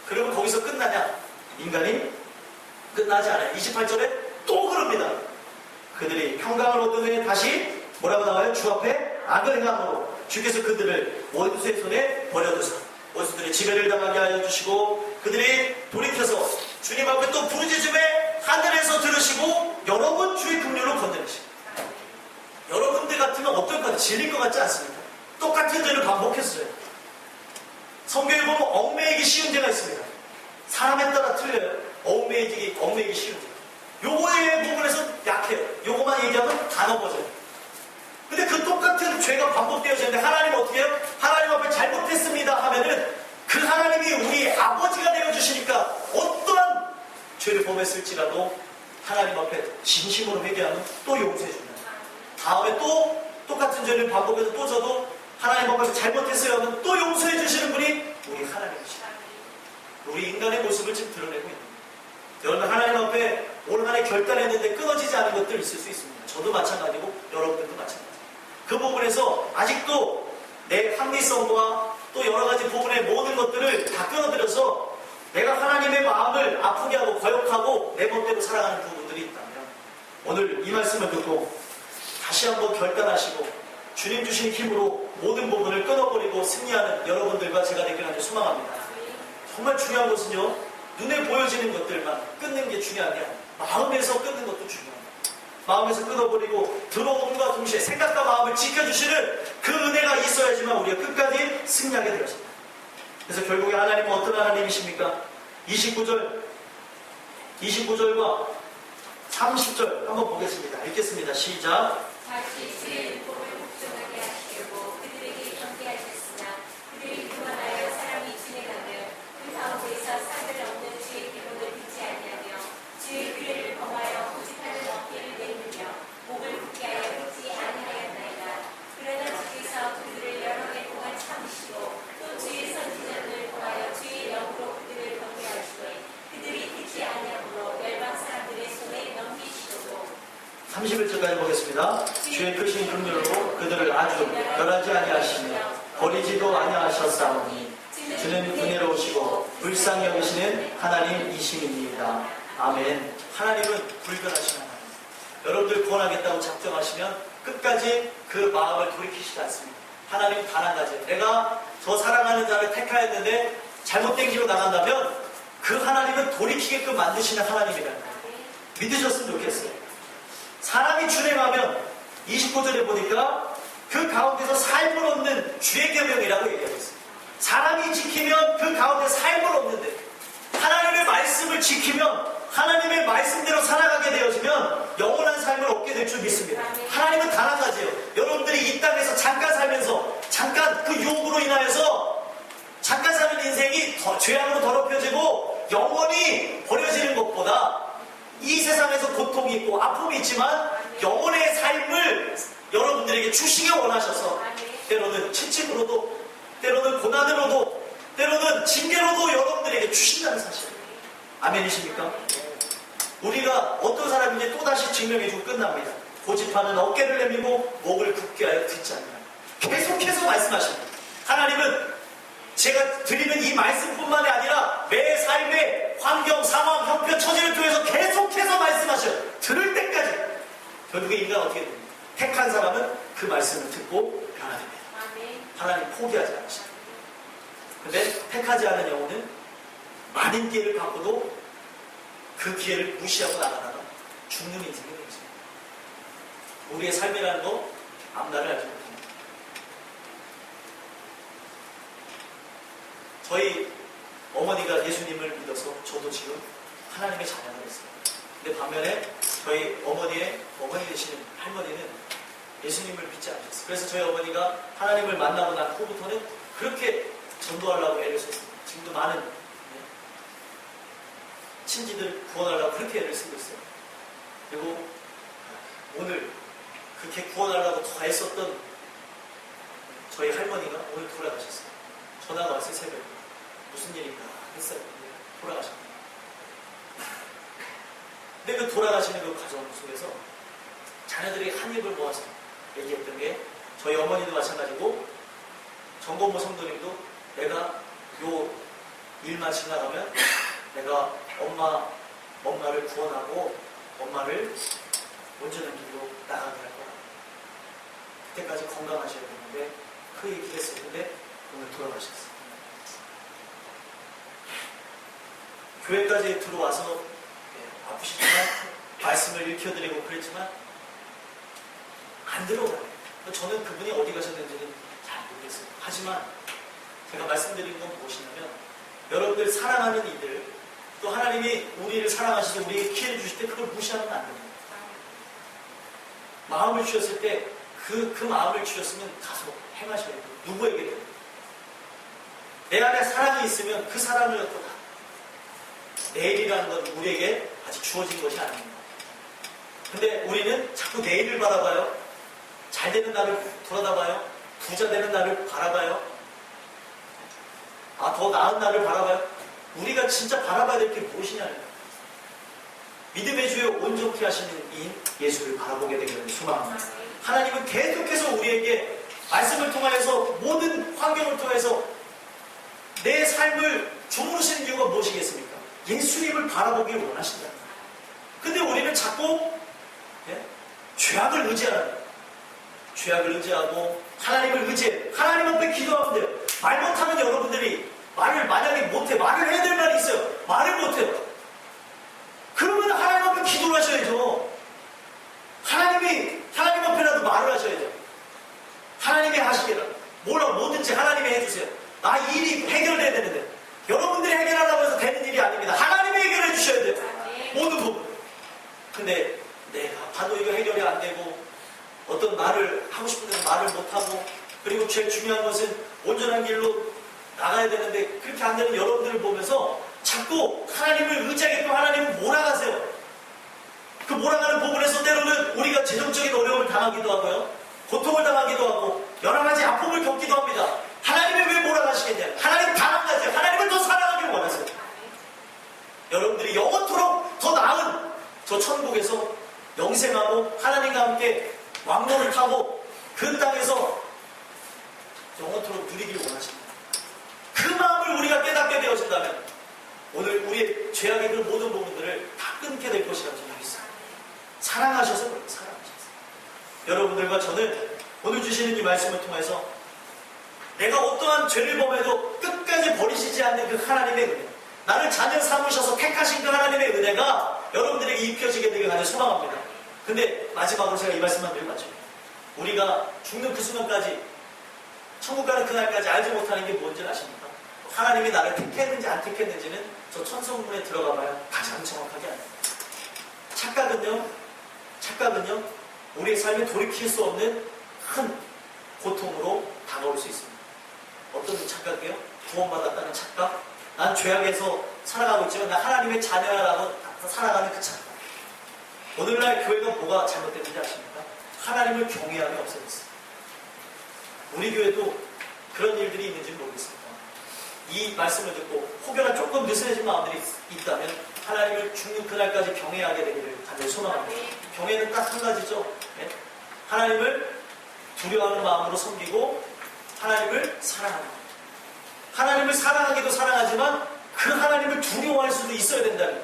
그러면 거기서 끝나냐? 인간이 끝나지 않아요. 28절에 또 그럽니다. 그들이 평강을 얻은 후에 다시 뭐라고 나와요? 주 앞에 악을 행함으로 주께서 그들을 원수의 손에 버려두사 원수들의 지배를 당하게 하여 주시고 그들이 돌이켜서 주님 앞에 또 부르짖음에 하늘에서 들으시고 여러 번 주의 긍휼로 건져내시고 여러분들 같으면 어떨 것 같아요? 질릴 것 같지 않습니까? 똑같은 죄를 반복했어요. 성경에 보면 얽매이기 쉬운 죄가 있습니다. 사람에 따라 틀려요. 얽매이기 쉬운 죄. 요거의 부분에서 약해요. 요거만 얘기하면 다 넘어져요. 근데 그 똑같은 죄가 반복되어지는데 하나님 어떻게 해요? 하나님 앞에 잘못했습니다 하면은 그 하나님이 우리 아버지가 되어주시니까 어떠한 죄를 범했을지라도 하나님 앞에 진심으로 회개하면 또 용서해 줍니다. 다음에 또 똑같은 죄를 반복해서 또 저도 하나님 앞에서 잘못했어요 하면 또 용서해 주시는 분이 우리 하나님이시다. 우리 인간의 모습을 지금 드러내고 있는 거예요. 여러분 하나님 앞에 올 한 해 결단했는데 끊어지지 않은 것들 있을 수 있습니다. 저도 마찬가지고 여러분들도 마찬가지고 그 부분에서 아직도 내 합리성과 또 여러 가지 부분의 모든 것들을 다 끊어들여서 내가 하나님의 마음을 아프게 하고 거역하고 내 멋대로 살아가는 부분들이 있다면 오늘 이 말씀을 듣고 다시 한번 결단하시고 주님 주신 힘으로 모든 부분을 끊어버리고 승리하는 여러분들과 제가 되기를 아주 소망합니다. 정말 중요한 것은요, 눈에 보여지는 것들만 끊는 게 중요한 게 아니에요. 마음에서 끊는 것도 중요합니다. 마음에서 끊어버리고 들어옴과 동시에 생각과 마음을 지켜주시는 그 은혜가 있어야지만 우리가 끝까지 승리하게 되었습니다. 그래서 결국에 하나님은 어떤 하나님이십니까? 29절과 30절 한번 보겠습니다. 읽겠습니다. 시작. 다시 주의 복을 복종하게 하시려고 그들에게 경계하셨으나 그들이 그만하여 사람이 지내가며 그 가운데서 상을 얻는 주의 기본을 듣지 아니하며 주의 규례를 범하여 고집하는 어깨를 내밀며 목을 굳게 하여 듣지 아니하였나이다. 그러나 주께서 그들을 여러 해 동안 참으시고 또 주의 선지자들을 통하여 주의 영으로 그들을 경계하시되 그들이 듣지 아니하므로 열방 사람들의 손에 넘기시고도 31절까지 보겠습니다. 주의 크신 긍휼로 그들을 아주 멸하지 아니하시며 버리지도 아니하셨사오니 주는 은혜로우시고 불쌍히 여기시는 하나님이심입니다. 아멘. 하나님은 불변하신 하나님. 여러분들 구원하겠다고 작정하시면 끝까지 그 마음을 돌이키시지 않습니다. 하나님 단 한 가지. 내가 저 사랑하는 자를 택하였는데 잘못된 길로 나간다면 그 하나님은 돌이키게끔 만드시는 하나님이라는 거예요. 믿으셨으면 좋겠어요. 사람이 준행하면 29절에 보니까 그 가운데서 삶을 얻는 주의 계명이라고 얘기하고 있습니다. 사람이 지키면 그 가운데 삶을 얻는데 하나님의 말씀을 지키면 하나님의 말씀대로 살아가게 되어지면 영원한 삶을 얻게 될 줄 믿습니다. 하나님은 단 한 가지예요. 여러분들이 이 땅에서 잠깐 살면서 잠깐 그 유혹으로 인하여서 잠깐 사는 인생이 죄악으로 더럽혀지고 영원히 버려지는 것보다 이 세상에서 고통이 있고 아픔이 있지만 영혼의 삶을 여러분들에게 주시기 원하셔서 때로는 채찍으로도 때로는 고난으로도 때로는 징계로도 여러분들에게 주신다는 사실. 아멘이십니까? 우리가 어떤 사람인지 또다시 증명해주고 끝납니다. 고집하는 어깨를 내밀고 목을 굳게 하여 듣지 않느라. 계속해서 말씀하십니다. 하나님은 제가 드리는 이 말씀뿐만이 아니라 매 삶의 환경, 상황, 형편, 처지를 통해서 계속해서 말씀하셔요. 들을 때까지. 결국에 인간 어떻게 됩니까? 택한 사람은 그 말씀을 듣고 변화됩니다. 하나님 포기하지 않으십니다. 근데 택하지 않은 영혼은 많은 기회를 받고도 그 기회를 무시하고 나가다가 죽는 인생이 되겠습니다. 우리의 삶이라는 거 앞날을 알지 못합니다. 저희 어머니가 예수님을 믿어서 저도 지금 하나님의 자녀가 됐어요. 근데 반면에 저희 어머니의 어머니 되시는 할머니는 예수님을 믿지 않으셨어요. 그래서 저희 어머니가 하나님을 만나고 난 후부터는 그렇게 전도하려고 애를 썼습니다. 지금도 많은 친지들 구원하려고 그렇게 애를 쓰고 있어요. 그리고 오늘 그렇게 구원하려고 더 애썼던 저희 할머니가 오늘 돌아가셨어요. 전화가 왔어요. 새벽에. 무슨 일인가 했어요. 돌아가셨어요. 근데 그 돌아가시는 그 과정 속에서 자녀들이 한 입을 모아서 얘기했던 게 저희 어머니도 마찬가지고 정건모 성도님도 내가 요 일만 지나가면 내가 엄마를 구원하고 엄마를 온전한 길로 나가게 할 거야. 그때까지 건강하셔야 되는데 그 얘기를 했었는데 오늘 돌아가셨어요. 교회까지 들어와서 아프시지만 말씀을 읽혀드리고 그랬지만 안 들어가요. 저는 그분이 어디 가셨는지는 잘 모르겠어요. 하지만 제가 말씀드리는 건 무엇이냐면 여러분들 사랑하는 이들 또 하나님이 우리를 사랑하시고 우리에게 기회를 주실 때 그걸 무시하면 안 됩니다. 마음을 주셨을 때 그 마음을 주셨으면 가서 행하셔야 돼요. 누구에게든. 내 안에 사랑이 있으면 그 사랑을 갖고 다. 내일이라는 건 우리에게 아직 주어진 것이 아닙니다. 근데 우리는 자꾸 내일을 바라봐요. 잘 되는 날을 돌아다봐요. 부자 되는 날을 바라봐요. 더 나은 날을 바라봐요. 우리가 진짜 바라봐야 될 게 무엇이냐는 믿음의 주요 온전케 하시는 이인 예수를 바라보게 되기를 소망합니다. 하나님은 계속해서 우리에게 말씀을 통하여서 모든 환경을 통해서 내 삶을 주무르시는 이유가 무엇이겠습니까? 예수님을 바라보기를 원하신다. 근데 우리는 자꾸 죄악을 의지하는 죄악을 의지하고 하나님을 의지해. 하나님 앞에 기도하면 돼요. 말 못하면 여러분들이 말을 만약에 못해. 말을 해야 될 말이 있어요. 말을 못해요. 그러면 하나님 앞에 기도를 하셔야죠. 하나님 앞에라도 말을 하셔야죠. 하나님이 하시게라. 뭐든지 하나님이 해주세요. 일이 해결돼야 되는데 여러분들이 해결하려고 해서 되는 일이 아닙니다. 하나님이 해결해 주셔야 돼요. 모든 부분. 근데 내가 봐도 이거 해결이 안 되고 어떤 말을 하고 싶은데 말을 못하고 그리고 제일 중요한 것은 온전한 길로 나가야 되는데 그렇게 안 되는 여러분들을 보면서 자꾸 하나님을 의지하게끔 하나님을 몰아가세요. 그 몰아가는 부분에서 때로는 우리가 재정적인 어려움을 당하기도 하고요. 고통을 당하기도 하고 여러 가지 아픔을 겪기도 합니다. 하나님이 왜 몰아가시겠냐? 하나님 단 한 가지, 하나님을 더 사랑하길 원하세요. 여러분들이 영원토록 더 나은 저 천국에서 영생하고 하나님과 함께 왕노를 타고 그 땅에서 영원토록 누리길 원하십니다. 그 마음을 우리가 깨닫게 되어진다면 오늘 우리의 죄악의 그 모든 부분들을 다 끊게 될 것이라고 저는 믿습니다. 사랑하셔서 그래요. 사랑하셔서. 여러분들과 저는 오늘 주시는 이 말씀을 통해서 내가 어떠한 죄를 범해도 끝까지 버리시지 않는 그 하나님의 은혜, 나를 자녀 삼으셔서 택하신 그 하나님의 은혜가 여러분들에게 입혀지게 되길 간절히 소망합니다. 근데 마지막으로 제가 이 말씀만 드리고 마쳐요. 우리가 죽는 그 순간까지 천국 가는 그날까지 알지 못하는 게 뭔지 아십니까? 하나님이 나를 택했는지 안 택했는지는 저 천성문에 들어가 봐야 가장 정확하게 압니다. 착각은요 우리의 삶에 돌이킬 수 없는 큰 고통으로 다가올 수 있습니다. 어떤 착각이에요? 구원받았다는 착각? 난 죄악에서 살아가고 있지만 나 하나님의 자녀라고 살아가는 그 착각. 오늘날 교회가 뭐가 잘못됐는지 아십니까? 하나님을 경외함이 없어졌어요. 우리 교회도 그런 일들이 있는지 모르겠습니다. 이 말씀을 듣고 혹여나 조금 느슨해진 마음들이 있다면 하나님을 죽는 그날까지 경외하게 되기를 간절히 소망합니다. 경외는 딱 한 가지죠. 네? 하나님을 두려워하는 마음으로 섬기고 하나님을 사랑하는 것. 하나님을 사랑하기도 사랑하지만 그 하나님을 두려워할 수도 있어야 된다는 것.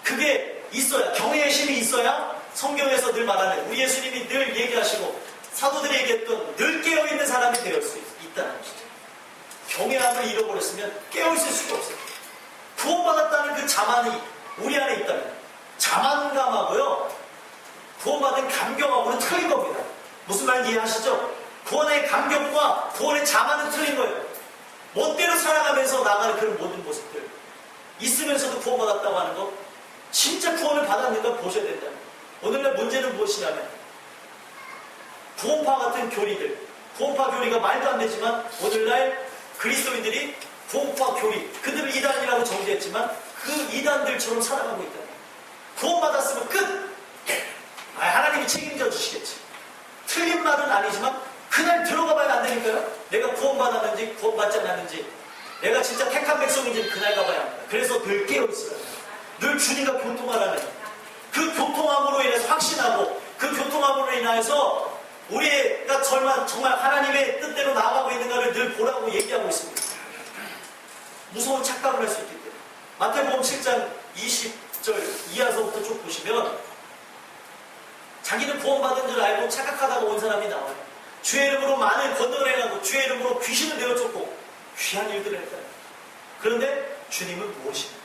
그게 있어야, 경외의 심이 있어야 성경에서 늘 말하는 우리 예수님이 늘 얘기하시고 사도들이 얘기했던 늘 깨어있는 사람이 될 수 있다는 것이죠. 경외함을 잃어버렸으면 깨어있을 수가 없어요. 구원받았다는 그 자만이 우리 안에 있다면 자만감하고요 구원받은 감격하고는 틀린 겁니다. 무슨 말인지 이해하시죠? 구원의 감격과 구원의 자만은 틀린 거예요. 멋대로 살아가면서 나가는 그런 모든 모습들 있으면서도 구원받았다고 하는 거 진짜 구원을 받았는가 보셔야 된다. 오늘날 문제는 무엇이냐면 구원파 같은 교리들, 구원파 교리가 말도 안 되지만 오늘날 그리스도인들이 구원파 교리, 그들을 이단이라고 정죄했지만 그 이단들처럼 살아가고 있다. 구원받았으면 끝! 하나님이 책임져 주시겠지. 틀린 말은 아니지만 그날 들어가 봐야 안 되니까요. 내가 구원받았는지 구원받지 않았는지 내가 진짜 택한 백성인지 그날 가봐야 합니다. 그래서 늘 깨어있어요. 늘 주님과 교통하라는 그 교통함으로 인해서 확신하고 그 교통함으로 인해서 우리가 정말 하나님의 뜻대로 나아가고 있는가를 늘 보라고 얘기하고 있습니다. 무서운 착각을 할 수 있기 때문에 마태복음 7장 20절 이하서부터 쭉 보시면 자기는 구원받은 줄 알고 착각하다가 온 사람이 나와요. 주의 이름으로 많은 권능을 행하고 주의 이름으로 귀신을 내어쫓고 귀한 일들을 했다. 그런데 주님은 무엇입니까?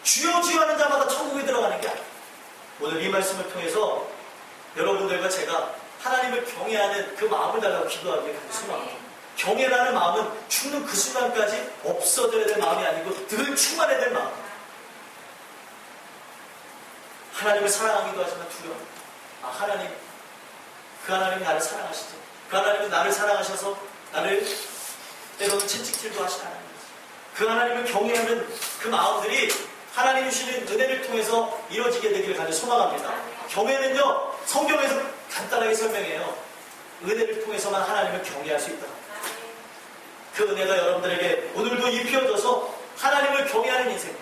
주여 주여 하는 자마다 천국에 들어가는 게 아니에요. 오늘 이 말씀을 통해서 여러분들과 제가 하나님을 경외하는 그 마음을 달라고 기도하기를 소망합니다. 경외라는 마음은 죽는 그 순간까지 없어져야 될 마음이 아니고 늘 충만해야 될 마음. 하나님을 사랑하기도 하지만 두려워합니다. 하나님, 그 하나님이 나를 사랑하시죠. 그 하나님은 나를 사랑하셔서 나를 때로는 채찍질도 하시는 하나님이죠. 그 하나님을 경외하는 그 마음들이 하나님이 주시는 은혜를 통해서 이루어지게 되기를 간절히 소망합니다. 경외는요, 성경에서 간단하게 설명해요. 은혜를 통해서만 하나님을 경외할 수 있다. 그 은혜가 여러분들에게 오늘도 입혀져서 하나님을 경외하는 인생.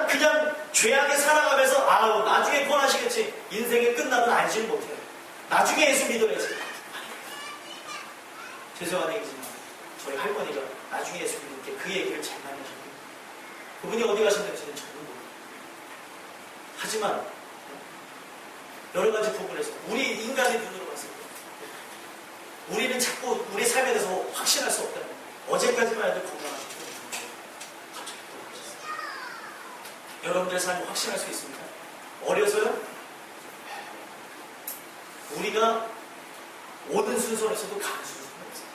그냥 죄악에 살아가면서 나중에 구원하시겠지. 인생의 끝나면 알지는 못해요. 나중에 예수 믿어야지. 죄송한 얘기지만 저희 할머니가 나중에 예수 믿을 때 그 얘기를 잘 많이 하셨거든요. 그분이 어디 가셨는지는 저는 모르겠어요. 하지만 여러 가지 부분에서 우리 인간의 눈으로 봤을 때 우리는 자꾸 우리 삶에 대해서 확신할 수 없다는 거예요. 어제까지만 해도 건강하셨고 갑자기 돌아가셨어요. 여러분들의 삶을 확신할 수 있습니다. 어려서요? 우리가 오는 순서에서도 가는 순서가 없어요.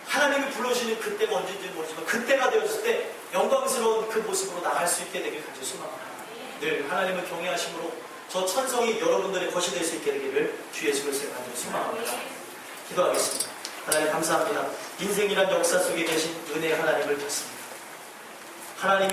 하나님이 불러주시는 그때가 언제인지 모르지만 그때가 되었을 때 영광스러운 그 모습으로 나갈 수 있게 되길 간절히 소망합니다. 늘 하나님을 경외하심으로 저 천성이 여러분들의 것이 될 수 있게 되기를 주 예수 그리스도의 간절히 소망합니다. 기도하겠습니다. 하나님 감사합니다. 인생이란 역사 속에 계신 은혜의 하나님을 받습니다. 하나님